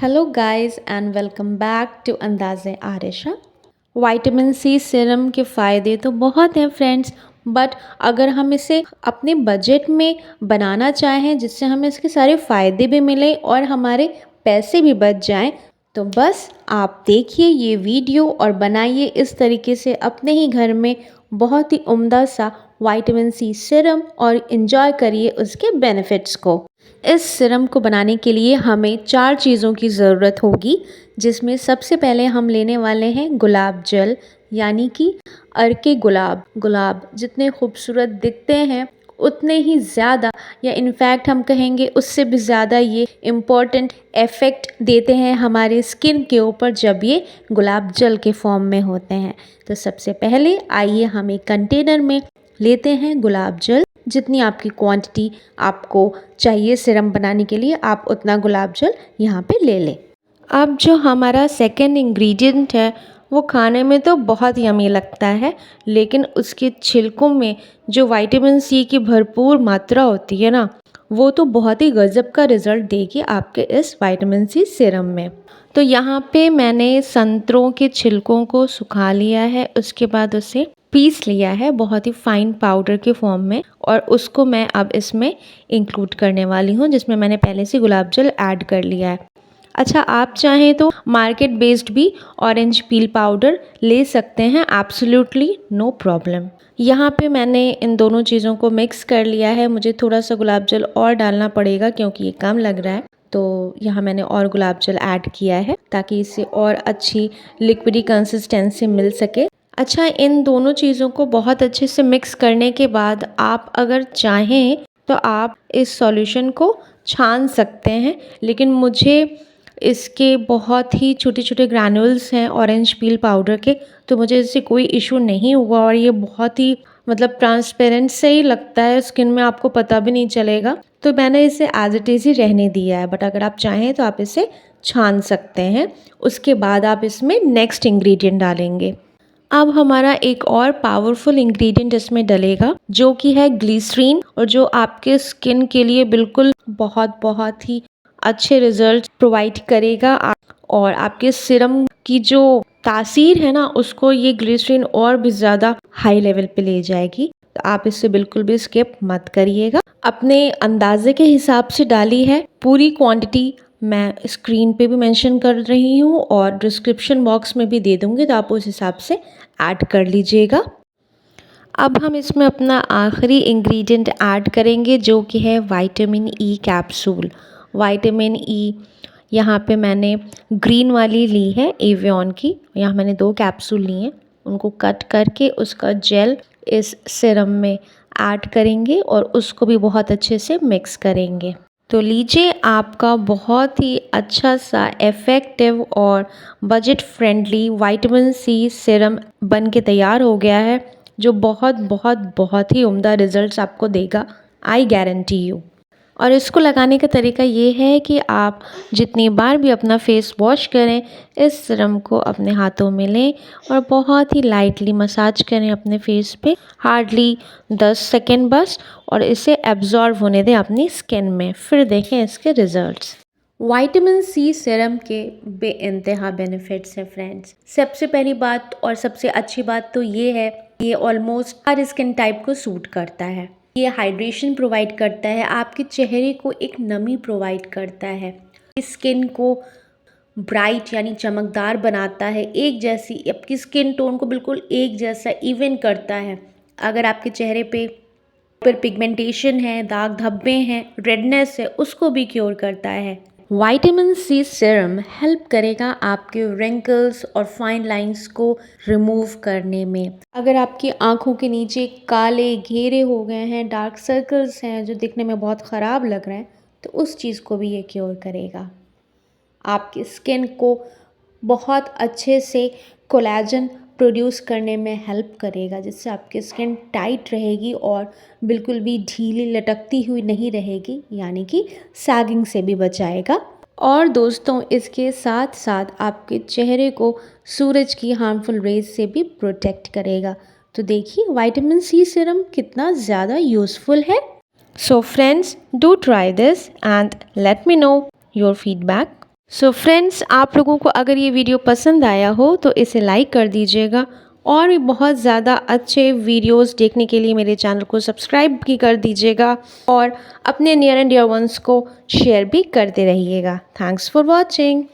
Hello guys and welcome back to अंदाज़े Arisha. Vitamin C serum के फ़ायदे तो बहुत हैं फ्रेंड्स, बट अगर हम इसे अपने बजट में बनाना चाहें जिससे हमें इसके सारे फ़ायदे भी मिलें और हमारे पैसे भी बच जाएं, तो बस आप देखिए ये वीडियो और बनाइए इस तरीके से अपने ही घर में बहुत ही उम्दा सा विटामिन सी सीरम और इन्जॉय करिए उसके बेनिफिट्स को। इस सीरम को बनाने के लिए हमें 4 चीज़ों की ज़रूरत होगी, जिसमें सबसे पहले हम लेने वाले हैं गुलाब जल, यानी कि अर्के गुलाब। गुलाब जितने खूबसूरत दिखते हैं उतने ही ज़्यादा, या इनफैक्ट हम कहेंगे उससे भी ज़्यादा ये इम्पोर्टेंट इफ़ेक्ट देते हैं हमारे स्किन के ऊपर जब ये गुलाब जल के फॉर्म में होते हैं। तो सबसे पहले आइए हम एक कंटेनर में लेते हैं गुलाब जल। जितनी आपकी क्वांटिटी आपको चाहिए सीरम बनाने के लिए, आप उतना गुलाब जल यहाँ पे ले लें। अब जो हमारा सेकंड इंग्रेडिएंट है वो खाने में तो बहुत यमी लगता है, लेकिन उसके छिलकों में जो विटामिन सी की भरपूर मात्रा होती है ना, वो तो बहुत ही गज़ब का रिज़ल्ट देगी आपके इस विटामिन सी सीरम में। तो यहाँ पे मैंने संतरों के छिलकों को सुखा लिया है, उसके बाद उसे पीस लिया है बहुत ही फाइन पाउडर के फॉर्म में, और उसको मैं अब इसमें इंक्लूड करने वाली हूँ, जिसमें मैंने पहले से गुलाब जल ऐड कर लिया है। अच्छा, आप चाहें तो मार्केट बेस्ड भी ऑरेंज पील पाउडर ले सकते हैं, एब्सोल्युटली नो प्रॉब्लम। यहाँ पे मैंने इन दोनों चीज़ों को मिक्स कर लिया है। मुझे थोड़ा सा गुलाब जल और डालना पड़ेगा क्योंकि ये कम लग रहा है, तो यहाँ मैंने और गुलाब जल ऐड किया है ताकि इससे और अच्छी लिक्विडी कंसिस्टेंसी मिल सके। अच्छा, इन दोनों चीज़ों को बहुत अच्छे से मिक्स करने के बाद आप अगर चाहें तो आप इस सॉल्यूशन को छान सकते हैं, लेकिन मुझे इसके बहुत ही छोटे छोटे ग्रैन्यूल्स हैं ऑरेंज पील पाउडर के, तो मुझे इससे कोई इशू नहीं हुआ और ये बहुत ही ट्रांसपेरेंट से ही लगता है स्किन में, आपको पता भी नहीं चलेगा। तो मैंने इसे एज इट इज़ ही रहने दिया है, बट अगर आप चाहें तो आप इसे छान सकते हैं। उसके बाद आप इसमें नेक्स्ट इंग्रेडिएंट डालेंगे। अब हमारा एक और पावरफुल इंग्रेडिएंट इसमें डलेगा जो कि है ग्लिसरीन, और जो आपके स्किन के लिए बिल्कुल बहुत ही अच्छे रिजल्ट प्रोवाइड करेगा, और आपके सीरम की जो तासीर है ना उसको ये ग्लिसरीन और भी ज़्यादा हाई लेवल पे ले जाएगी। तो आप इससे बिल्कुल भी स्किप मत करिएगा। अपने अंदाजे के हिसाब से डाली है, पूरी क्वांटिटी मैं स्क्रीन पे भी मेंशन कर रही हूँ और डिस्क्रिप्शन बॉक्स में भी दे दूँगी, तो आप उस हिसाब से ऐड कर लीजिएगा। अब हम इसमें अपना आखिरी इंग्रेडिएंट ऐड करेंगे जो कि है vitamin E capsule. Vitamin E यहाँ पे मैंने ग्रीन वाली ली है एवियन की, यहाँ मैंने 2 कैप्सूल लिए हैं, उनको कट करके उसका जेल इस सीरम में ऐड करेंगे और उसको भी बहुत अच्छे से मिक्स करेंगे। तो लीजिए, आपका बहुत ही अच्छा सा इफ़ेक्टिव और budget friendly vitamin C serum बन के तैयार हो गया है, जो बहुत ही उम्दा रिजल्ट्स आपको देगा, आई गारंटी यू। और इसको लगाने का तरीका ये है कि आप जितनी बार भी अपना फेस वॉश करें, इस सीरम को अपने हाथों में लें और बहुत ही लाइटली मसाज करें अपने फेस पे, हार्डली 10 सेकेंड बस, और इसे एब्जॉर्ब होने दें अपनी स्किन में, फिर देखें इसके रिजल्ट्स। विटामिन सी सीरम के बेइंतहा बेनिफिट्स हैं फ्रेंड्स। सबसे पहली बात और सबसे अच्छी बात तो ये है, ये ऑलमोस्ट हर स्किन टाइप को सूट करता है। ये हाइड्रेशन प्रोवाइड करता है, आपके चेहरे को एक नमी प्रोवाइड करता है, स्किन को ब्राइट यानी चमकदार बनाता है, एक जैसी आपकी स्किन टोन को बिल्कुल एक जैसा इवन करता है। अगर आपके चेहरे पे पिगमेंटेशन है, दाग धब्बे हैं, रेडनेस है, उसको भी क्योर करता है। विटामिन सी सीरम हेल्प करेगा आपके रिंकल्स और फाइन लाइंस को रिमूव करने में। अगर आपकी आंखों के नीचे काले घेरे हो गए हैं, डार्क सर्कल्स हैं जो दिखने में बहुत ख़राब लग रहे हैं, तो उस चीज़ को भी ये क्योर करेगा। आपकी स्किन को बहुत अच्छे से कोलेजन प्रोड्यूस करने में हेल्प करेगा, जिससे आपकी स्किन टाइट रहेगी और बिल्कुल भी ढीली लटकती हुई नहीं रहेगी, यानी कि सैगिंग से भी बचाएगा। और दोस्तों, इसके साथ साथ आपके चेहरे को सूरज की हार्मफुल रेज से भी प्रोटेक्ट करेगा। तो देखिए विटामिन सी सीरम कितना ज़्यादा यूज़फुल है। So friends, do try this and let me know your feedback. So friends, आप लोगों को अगर ये वीडियो पसंद आया हो तो इसे लाइक कर दीजिएगा और भी बहुत ज़्यादा अच्छे वीडियोस देखने के लिए मेरे चैनल को सब्सक्राइब भी कर दीजिएगा और अपने नियर एंड डियर वंस को शेयर भी करते रहिएगा। Thanks for watching.